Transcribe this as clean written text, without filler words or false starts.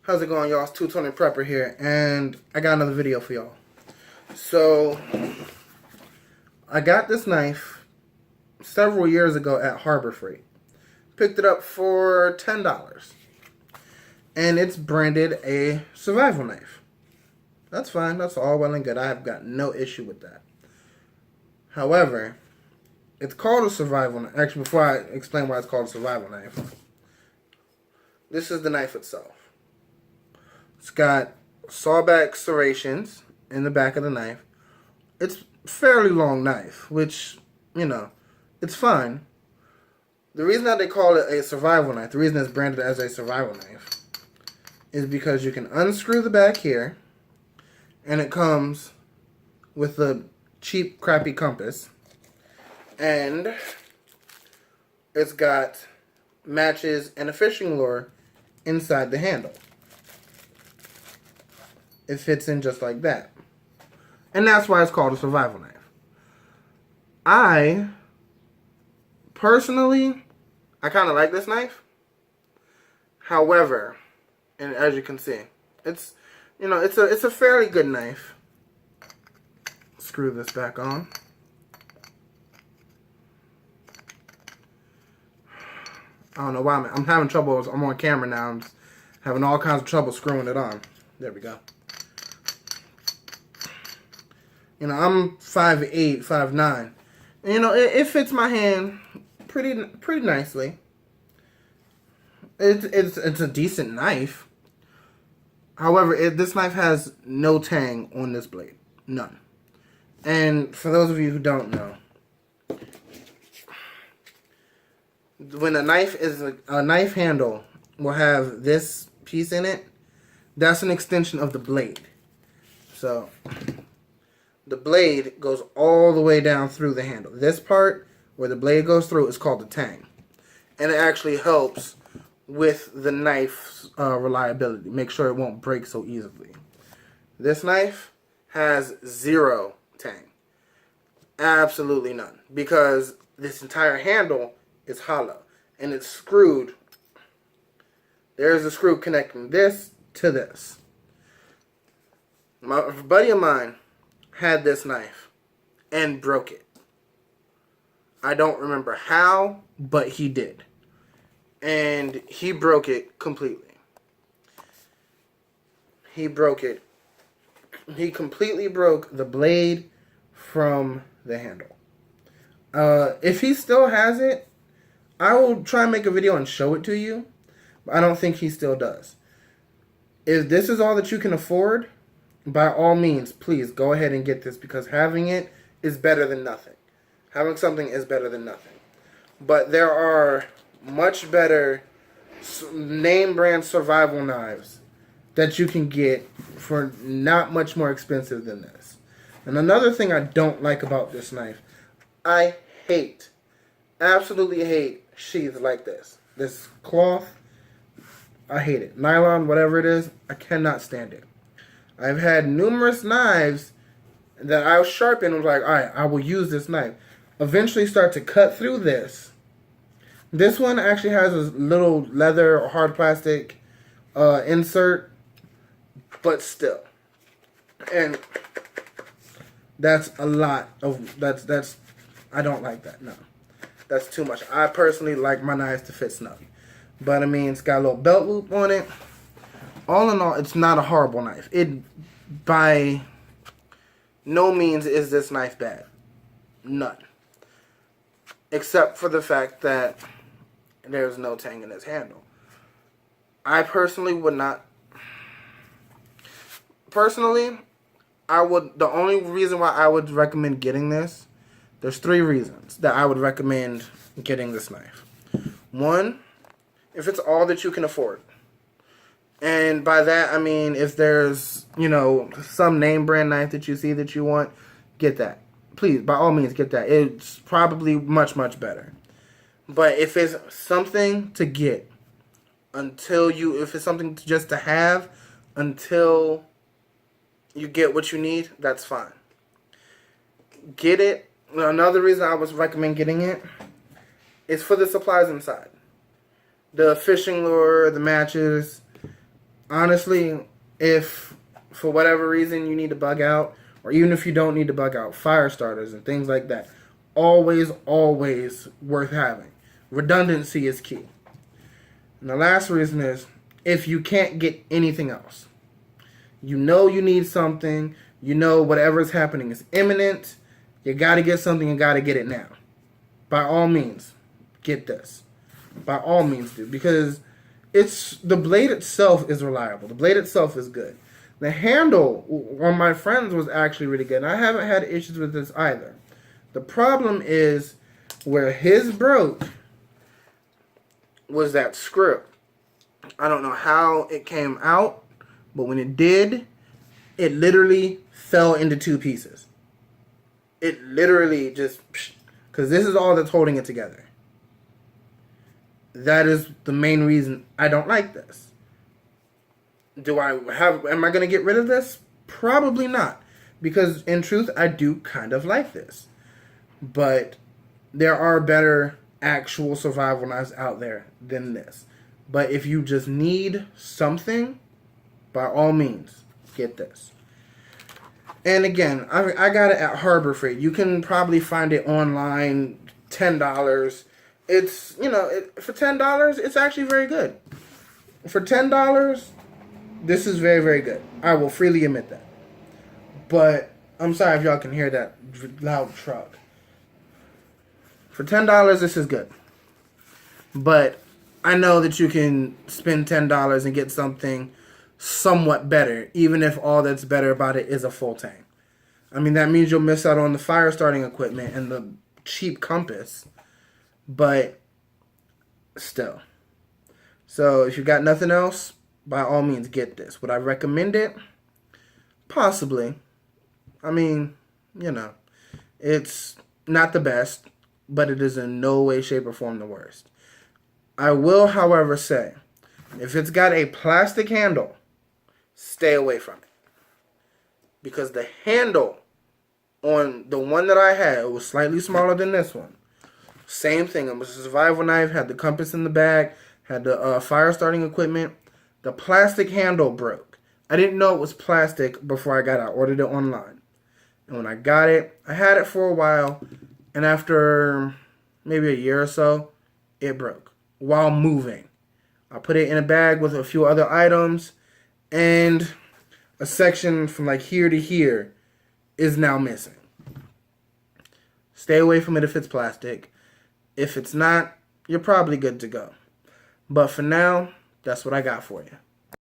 How's it going, y'all? It's 220 Prepper here, and I got another video for y'all. So, I got this knife several years ago at Harbor Freight. Picked it up for $10. And it's branded a survival knife. That's fine. That's all well and good. I have got no issue with that. However, it's called a survival knife. Actually, before I explain why it's called a survival knife, this is the knife itself. It's got sawback serrations in the back of the knife. It's a fairly long knife, which, it's fine. The reason that they call it a survival knife, the reason it's branded as a survival knife, is because you can unscrew the back here, and it comes with a cheap, crappy compass, and it's got matches and a fishing lure inside the handle. It fits in just like that. And that's why it's called a survival knife. I personally kind of like this knife. However, and as you can see, it's a fairly good knife. Screw this back on. I don't know why I'm having trouble. I'm on camera now. I'm just having all kinds of trouble screwing it on. There we go. I'm 5'8", 5'9". It fits my hand pretty nicely. It's a decent knife. However, this knife has no tang on this blade. None. And for those of you who don't know, when a knife handle will have this piece in it, that's an extension of the blade. So the blade goes all the way down through the handle. This part where the blade goes through is called the tang. And it actually helps with the knife's reliability. Make sure it won't break so easily. This knife has zero tang. Absolutely none. Because this entire handle is hollow. And it's screwed. There's a screw connecting this to this. A buddy of mine had this knife and broke it. I don't remember how, but he did. And he broke it completely. He broke it. He completely broke the blade from the handle. If he still has it, I will try and make a video and show it to you. But I don't think he still does. If this is all that you can afford, by all means, please go ahead and get this, because having it is better than nothing. Having something is better than nothing. But there are much better name brand survival knives that you can get for not much more expensive than this. And another thing I don't like about this knife, I hate, absolutely hate sheaths like this. This cloth, I hate it. Nylon, whatever it is, I cannot stand it. I've had numerous knives that I was sharpened and was like, alright, I will use this knife. Eventually start to cut through this. This one actually has a little leather or hard plastic insert, but still. And that's a lot of, that's I don't like that, no. That's too much. I personally like my knives to fit snug. But I mean, it's got a little belt loop on it. All in all, it's not a horrible knife. It, by no means is this knife bad. None. Except for the fact that there's no tang in this handle. I personally would not. Personally, the only reason why I would recommend getting this, there's 3 reasons that I would recommend getting this knife. 1, if it's all that you can afford. And by that, I mean, if there's, some name brand knife that you see that you want, get that. Please, by all means, get that. It's probably much, much better. But if it's something to get, if it's something just to have, until you get what you need, that's fine. Get it. Another reason I would recommend getting it is for the supplies inside. The fishing lure, the matches, honestly, if for whatever reason you need to bug out, or even if you don't need to bug out, fire starters and things like that, always worth having. Redundancy is key. And the last reason is if you can't get anything else. You know you need something. You know whatever's happening is imminent. You got to get something. You got to get it now. By all means, get this. By all means, do. Because the blade itself is reliable. The blade itself is good. The handle on my friends was actually really good. And I haven't had issues with this either. The problem is where his broke was that screw. I don't know how it came out, but when it did, it literally fell into two pieces. It literally just, because this is all that's holding it together. That is the main reason I don't like this. Am I going to get rid of this? Probably not. Because in truth, I do kind of like this. But there are better actual survival knives out there than this. But if you just need something, by all means, get this. And again, I got it at Harbor Freight. You can probably find it online, $10. It's, for $10, it's actually very good. For $10, this is very, very good. I will freely admit that. But I'm sorry if y'all can hear that loud truck. For $10, this is good. But I know that you can spend $10 and get something somewhat better, even if all that's better about it is a full tank. I mean, that means you'll miss out on the fire starting equipment and the cheap compass. But still. So if you got nothing else, by all means get this. Would I recommend it? Possibly. I mean, it's not the best, but it is in no way, shape, or form the worst. I will, however, say, if it's got a plastic handle, stay away from it. Because the handle on the one that I had, it was slightly smaller than this one. Same thing. It was a survival knife, had the compass in the back, had the fire starting equipment. The plastic handle broke. I didn't know it was plastic before I got it. I ordered it online. And when I got it, I had it for a while. And after maybe a year or so, it broke while moving. I put it in a bag with a few other items. And a section from like here to here is now missing. Stay away from it if it's plastic. If it's not, you're probably good to go. But for now, that's what I got for you.